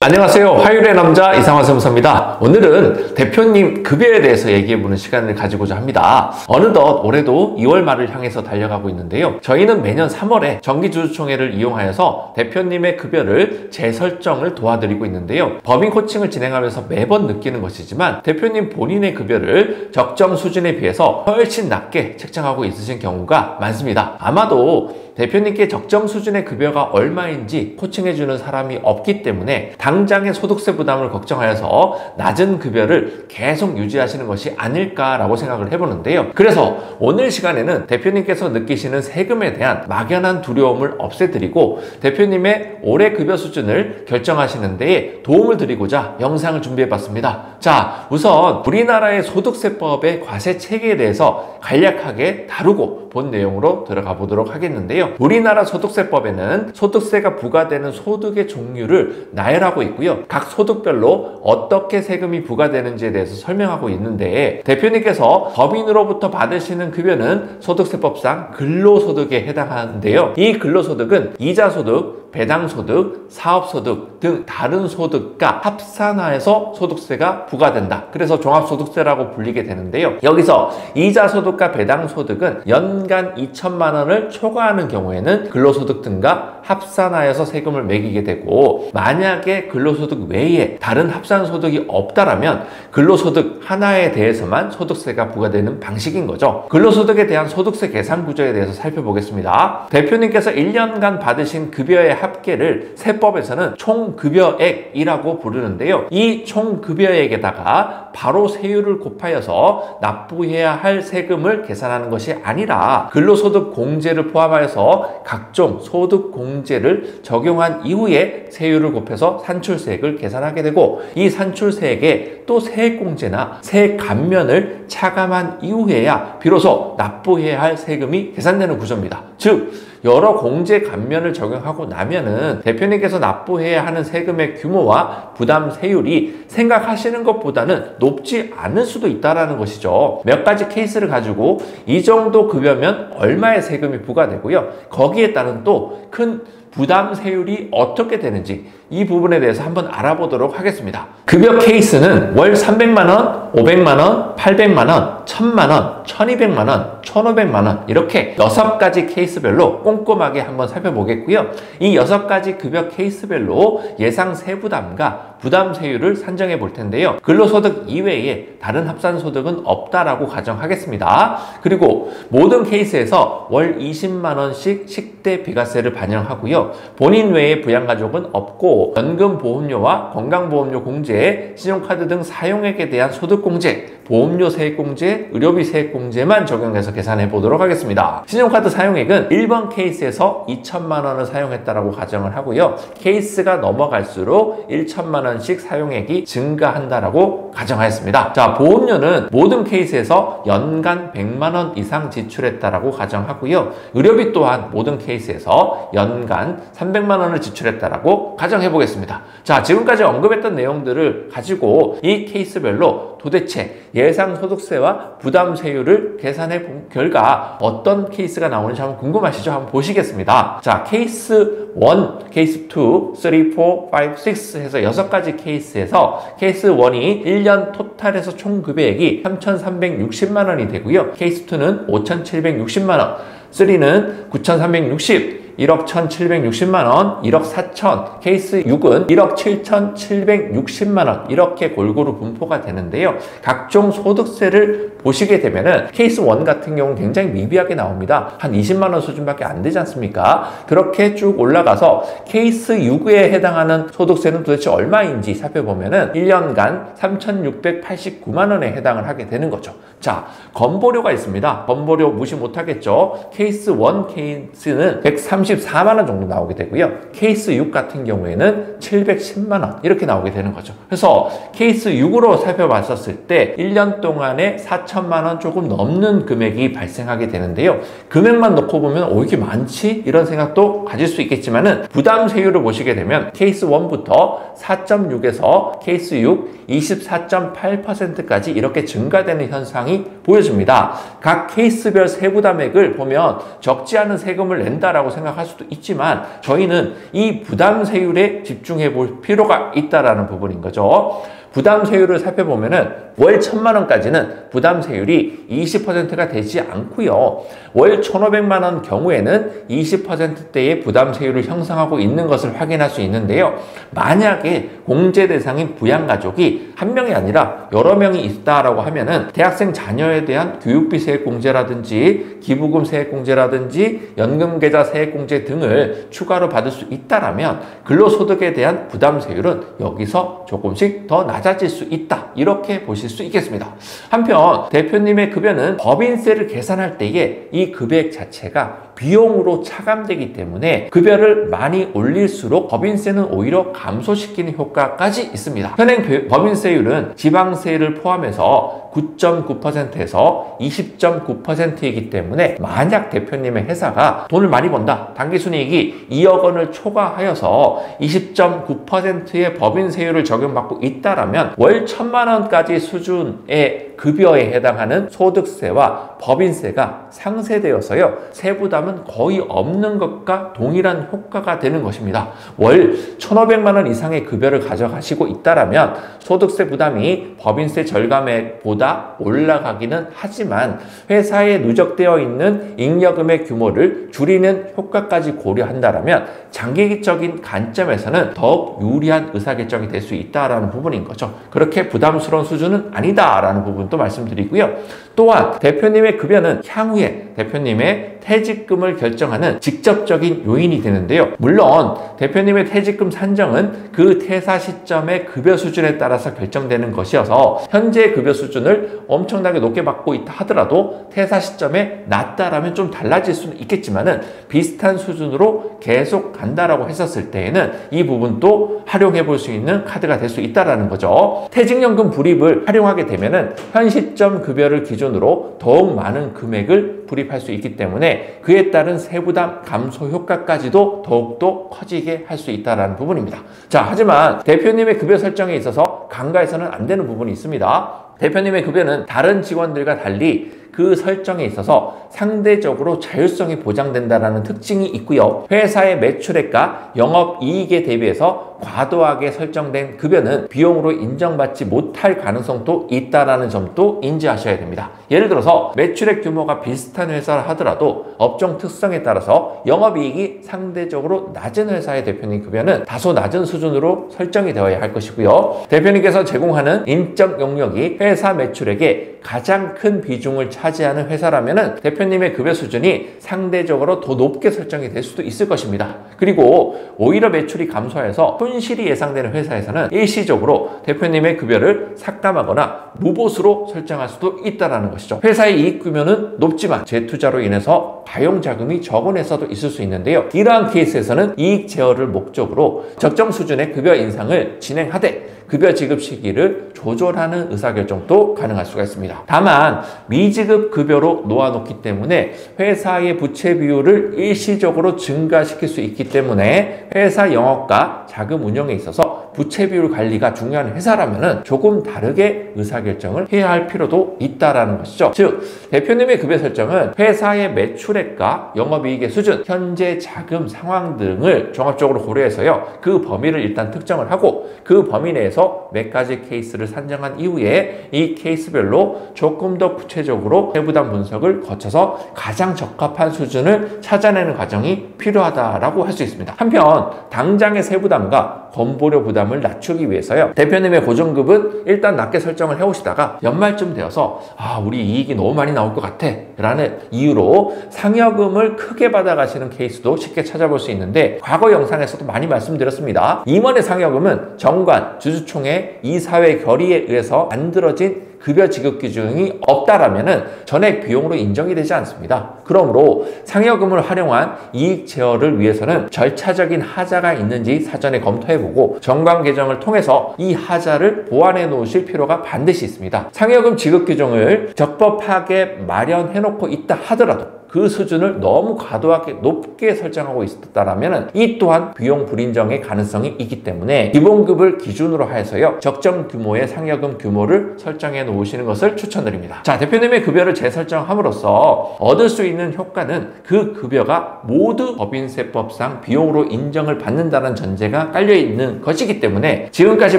안녕하세요. 화요일의 남자 이상화 세무사입니다. 오늘은 대표님 급여에 대해서 얘기해보는 시간을 가지고자 합니다. 어느덧 올해도 2월 말을 향해서 달려가고 있는데요. 저희는 매년 3월에 정기주주총회를 이용하여서 대표님의 급여를 재설정을 도와드리고 있는데요. 법인 코칭을 진행하면서 매번 느끼는 것이지만 대표님 본인의 급여를 적정 수준에 비해서 훨씬 낮게 책정하고 있으신 경우가 많습니다. 아마도 대표님께 적정 수준의 급여가 얼마인지 코칭해주는 사람이 없기 때문에 당장의 소득세 부담을 걱정하여서 낮은 급여를 계속 유지하시는 것이 아닐까라고 생각을 해보는데요. 그래서 오늘 시간에는 대표님께서 느끼시는 세금에 대한 막연한 두려움을 없애드리고 대표님의 올해 급여 수준을 결정하시는 데에 도움을 드리고자 영상을 준비해봤습니다. 자, 우선 우리나라의 소득세법의 과세 체계에 대해서 간략하게 다루고 본 내용으로 들어가 보도록 하겠는데요. 우리나라 소득세법에는 소득세가 부과되는 소득의 종류를 나열하고 있고요. 각 소득별로 어떻게 세금이 부과되는지에 대해서 설명하고 있는데 대표님께서 법인으로부터 받으시는 급여는 소득세법상 근로소득에 해당하는데요. 이 근로소득은 이자소득, 배당소득, 사업소득 등 다른 소득과 합산하여서 소득세가 부과된다. 그래서 종합소득세라고 불리게 되는데요. 여기서 이자소득과 배당소득은 연간 2천만 원을 초과하는 경우에는 근로소득 등과 합산하여서 세금을 매기게 되고, 만약에 근로소득 외에 다른 합산소득이 없다라면 근로소득 하나에 대해서만 소득세가 부과되는 방식인 거죠. 근로소득에 대한 소득세 계산 구조에 대해서 살펴보겠습니다. 대표님께서 1년간 받으신 급여의 합계를 세법에서는 총급여액이라고 부르는데요. 이 총급여액에다가 바로 세율을 곱하여서 납부해야 할 세금을 계산하는 것이 아니라 근로소득 공제를 포함하여서 각종 소득 공제를 적용한 이후에 세율을 곱해서 산출세액을 계산하게 되고, 이 산출세액에 또 세액공제나 세감면을 차감한 이후에야 비로소 납부해야 할 세금이 계산되는 구조입니다. 즉 여러 공제 감면을 적용하고 나면은 대표님께서 납부해야 하는 세금의 규모와 부담 세율이 생각하시는 것보다는 높지 않을 수도 있다는 것이죠. 몇 가지 케이스를 가지고 이 정도 급여면 얼마의 세금이 부과되고요. 거기에 따른 또 큰 부담 세율이 어떻게 되는지 이 부분에 대해서 한번 알아보도록 하겠습니다. 급여 케이스는 월 300만원, 500만원, 800만원, 1000만원, 1200만원, 1500만원 이렇게 6가지 케이스별로 꼼꼼하게 한번 살펴보겠고요. 이 6가지 급여 케이스별로 예상 세부담과 부담 세율을 산정해 볼 텐데요. 근로소득 이외에 다른 합산소득은 없다라고 가정하겠습니다. 그리고 모든 케이스에서 월 20만원씩 식대 비과세를 반영하고요. 본인 외에 부양가족은 없고 연금보험료와 건강보험료 공제, 신용카드 등 사용액에 대한 소득공제, 보험료 세액공제, 의료비 세액공제만 적용해서 계산해 보도록 하겠습니다. 신용카드 사용액은 1번 케이스에서 2천만 원을 사용했다라고 가정을 하고요. 케이스가 넘어갈수록 1천만 원씩 사용액이 증가한다라고 가정하였습니다. 자, 보험료는 모든 케이스에서 연간 100만 원 이상 지출했다라고 가정하고요. 의료비 또한 모든 케이스에서 연간 300만 원을 지출했다라고 가정해 보겠습니다. 자, 지금까지 언급했던 내용들을 가지고 이 케이스별로 도대체 예상 소득세와 부담 세율을 계산해 본 결과 어떤 케이스가 나오는지 한번 궁금하시죠? 한번 보시겠습니다. 자, 케이스 1, 케이스 2, 3, 4, 5, 6 해서 6가지 케이스에서 케이스 1이 1년 토탈에서 총 급여액이 3,360만 원이 되고요. 케이스 2는 5,760만 원, 3는 9,360, 1억 1,760만원, 1억 4천, 케이스 6은 1억 7,760만원 이렇게 골고루 분포가 되는데요. 각종 소득세를 보시게 되면은 케이스 1 같은 경우는 굉장히 미비하게 나옵니다. 한 20만원 수준밖에 안 되지 않습니까? 그렇게 쭉 올라가서 케이스 6에 해당하는 소득세는 도대체 얼마인지 살펴보면은 1년간 3,689만원에 해당을 하게 되는 거죠. 자, 건보료가 있습니다. 건보료 무시 못하겠죠. 케이스 1 케이스는 134만원 정도 나오게 되고요. 케이스 6 같은 경우에는 710만원 이렇게 나오게 되는 거죠. 그래서 케이스 6으로 살펴봤었을 때 1년 동안에 4천만원 조금 넘는 금액이 발생하게 되는데요. 금액만 놓고 보면 이게 많지? 이런 생각도 가질 수 있겠지만은 부담 세율을 보시게 되면 케이스 1부터 4.6에서 케이스 6 24.8%까지 이렇게 증가되는 현상이 현상이 보여집니다. 각 케이스별 세부담액을 보면 적지 않은 세금을 낸다라고 생각할 수도 있지만 저희는 이 부담세율에 집중해 볼 필요가 있다라는 부분인 거죠. 부담세율을 살펴보면은 월 1,000만 원까지는 부담세율이 20%가 되지 않고요. 월 1,500만 원 경우에는 20%대의 부담세율을 형성하고 있는 것을 확인할 수 있는데요. 만약에 공제 대상인 부양가족이 한 명이 아니라 여러 명이 있다라고 하면은 대학생 자녀에 대한 교육비 세액공제라든지 기부금 세액공제라든지 연금계좌 세액공제 등을 추가로 받을 수 있다라면 근로소득에 대한 부담세율은 여기서 조금씩 더 낮아질 수 있다. 이렇게 보실 수 있겠습니다. 한편 대표님의 급여는 법인세를 계산할 때에 이 금액 자체가 비용으로 차감되기 때문에 급여를 많이 올릴수록 법인세는 오히려 감소시키는 효과까지 있습니다. 현행 법인세율은 지방세를 포함해서 9.9%에서 20.9%이기 때문에 만약 대표님의 회사가 돈을 많이 번다, 당기순이익이 2억 원을 초과하여서 20.9%의 법인세율을 적용받고 있다라면 월 1,000만 원까지 수준의 급여에 해당하는 소득세와 법인세가 상쇄되어서요, 세부담은 거의 없는 것과 동일한 효과가 되는 것입니다. 월 1,500만 원 이상의 급여를 가져가시고 있다라면 소득세 부담이 법인세 절감액보다 올라가기는 하지만 회사에 누적되어 있는 잉여금의 규모를 줄이는 효과까지 고려한다라면 장기적인 관점에서는 더욱 유리한 의사결정이 될 수 있다라는 부분인 거죠. 그렇게 부담스러운 수준은 아니다라는 부분도 말씀드리고요. 또한 대표님의 급여는 향후에 대표님의 퇴직금을 결정하는 직접적인 요인이 되는데요. 물론 대표님의 퇴직금 산정은 그 퇴사 시점의 급여 수준에 따라서 결정되는 것이어서 현재 급여 수준을 엄청나게 높게 받고 있다 하더라도 퇴사 시점에 낮다라면 좀 달라질 수는 있겠지만은 비슷한 수준으로 계속 간다라고 했었을 때에는 이 부분도 활용해 볼 수 있는 카드가 될 수 있다라는 거죠. 퇴직연금 불입을 활용하게 되면은 현 시점 급여를 기준으로 더욱 많은 금액을 불입할 수 있기 때문에 그에 따른 세부담 감소 효과까지도 더욱더 커지게 할 수 있다는 부분입니다. 자, 하지만 대표님의 급여 설정에 있어서 간과해서는 안 되는 부분이 있습니다. 대표님의 급여는 다른 직원들과 달리 그 설정에 있어서 상대적으로 자율성이 보장된다는 특징이 있고요. 회사의 매출액과 영업이익에 대비해서 과도하게 설정된 급여는 비용으로 인정받지 못할 가능성도 있다는 점도 인지하셔야 됩니다. 예를 들어서 매출액 규모가 비슷한 회사를 하더라도 업종 특성에 따라서 영업이익이 상대적으로 낮은 회사의 대표님 급여는 다소 낮은 수준으로 설정이 되어야 할 것이고요. 대표님께서 제공하는 인적 용역이 회사 매출액의 가장 큰 비중을 차지하는 회사라면 대표님의 급여 수준이 상대적으로 더 높게 설정이 될 수도 있을 것입니다. 그리고 오히려 매출이 감소해서 손실이 예상되는 회사에서는 일시적으로 대표님의 급여를 삭감하거나 무보수로 설정할 수도 있다는 것이죠. 회사의 이익 규모는 높지만 재투자로 인해서 가용 자금이 적은 회사도 있을 수 있는데요. 이러한 케이스에서는 이익 제어를 목적으로 적정 수준의 급여 인상을 진행하되 급여 지급 시기를 조절하는 의사결정도 가능할 수가 있습니다. 다만 미지급 급여로 놓아놓기 때문에 회사의 부채 비율을 일시적으로 증가시킬 수 있기 때문에 회사 영업과 자금 운영에 있어서 부채 비율 관리가 중요한 회사라면 조금 다르게 의사결정을 해야 할 필요도 있다는 것이죠. 즉 대표님의 급여 설정은 회사의 매출액과 영업이익의 수준, 현재 자금 상황 등을 종합적으로 고려해서요, 그 범위를 일단 특정을 하고 그 범위 내에서 몇 가지 케이스를 산정한 이후에 이 케이스별로 조금 더 구체적으로 세부담 분석을 거쳐서 가장 적합한 수준을 찾아내는 과정이 필요하다라고 할 수 있습니다. 한편 당장의 세부담과 건보료 부담을 낮추기 위해서요, 대표님의 고정급은 일단 낮게 설정을 해오시다가 연말쯤 되어서 우리 이익이 너무 많이 나올 것 같아 라는 이유로 상여금을 크게 받아가시는 케이스도 쉽게 찾아볼 수 있는데, 과거 영상에서도 많이 말씀드렸습니다. 임원의 상여금은 정관, 주주총회, 이사회 결의에 의해서 만들어진 급여 지급 기준이 없다라면은 전액 비용으로 인정이 되지 않습니다. 그러므로 상여금을 활용한 이익 제어를 위해서는 절차적인 하자가 있는지 사전에 검토해보고 정관 개정을 통해서 이 하자를 보완해 놓으실 필요가 반드시 있습니다. 상여금 지급 규정을 적법하게 마련해 놓고 있다 하더라도 그 수준을 너무 과도하게 높게 설정하고 있었다라면 이 또한 비용 불인정의 가능성이 있기 때문에 기본급을 기준으로 하여서요 적정 규모의 상여금 규모를 설정해 놓으시는 것을 추천드립니다. 자, 대표님의 급여를 재설정함으로써 얻을 수 있는 효과는 그 급여가 모두 법인세법상 비용으로 인정을 받는다는 전제가 깔려 있는 것이기 때문에 지금까지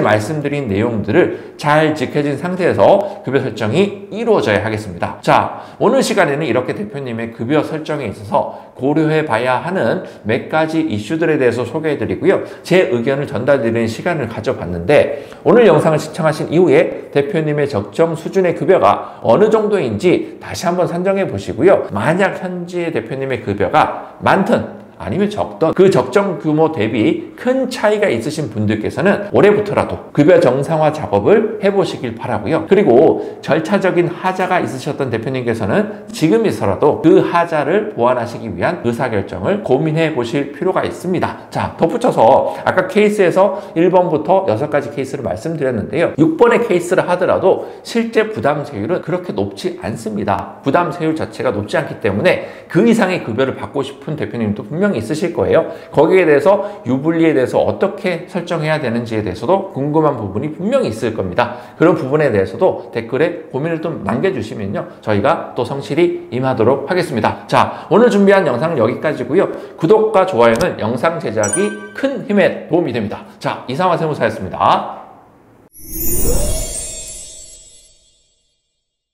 말씀드린 내용들을 잘 지켜진 상태에서 급여 설정이 이루어져야 하겠습니다. 자, 오늘 시간에는 이렇게 대표님의 급여 설정에 있어서 고려해 봐야 하는 몇 가지 이슈들에 대해서 소개해 드리고요. 제 의견을 전달드리는 시간을 가져봤는데 오늘 영상을 시청하신 이후에 대표님의 적정 수준의 급여가 어느 정도인지 다시 한번 산정해 보시고요. 만약 현재 대표님의 급여가 많든 아니면 적던 그 적정 규모 대비 큰 차이가 있으신 분들께서는 올해부터라도 급여 정상화 작업을 해보시길 바라고요. 그리고 절차적인 하자가 있으셨던 대표님께서는 지금에서라도 그 하자를 보완하시기 위한 의사결정을 고민해 보실 필요가 있습니다. 자, 덧붙여서 아까 케이스에서 1번부터 6가지 케이스를 말씀드렸는데요. 6번의 케이스를 하더라도 실제 부담세율은 그렇게 높지 않습니다. 부담세율 자체가 높지 않기 때문에 그 이상의 급여를 받고 싶은 대표님도 분명히 있으실 거예요. 거기에 대해서 유불리에 대해서 어떻게 설정해야 되는지에 대해서도 궁금한 부분이 분명히 있을 겁니다. 그런 부분에 대해서도 댓글에 고민을 좀 남겨주시면요 저희가 또 성실히 임하도록 하겠습니다. 자, 오늘 준비한 영상은 여기까지고요. 구독과 좋아요는 영상 제작이 큰 힘에 도움이 됩니다. 자, 이상화 세무사였습니다.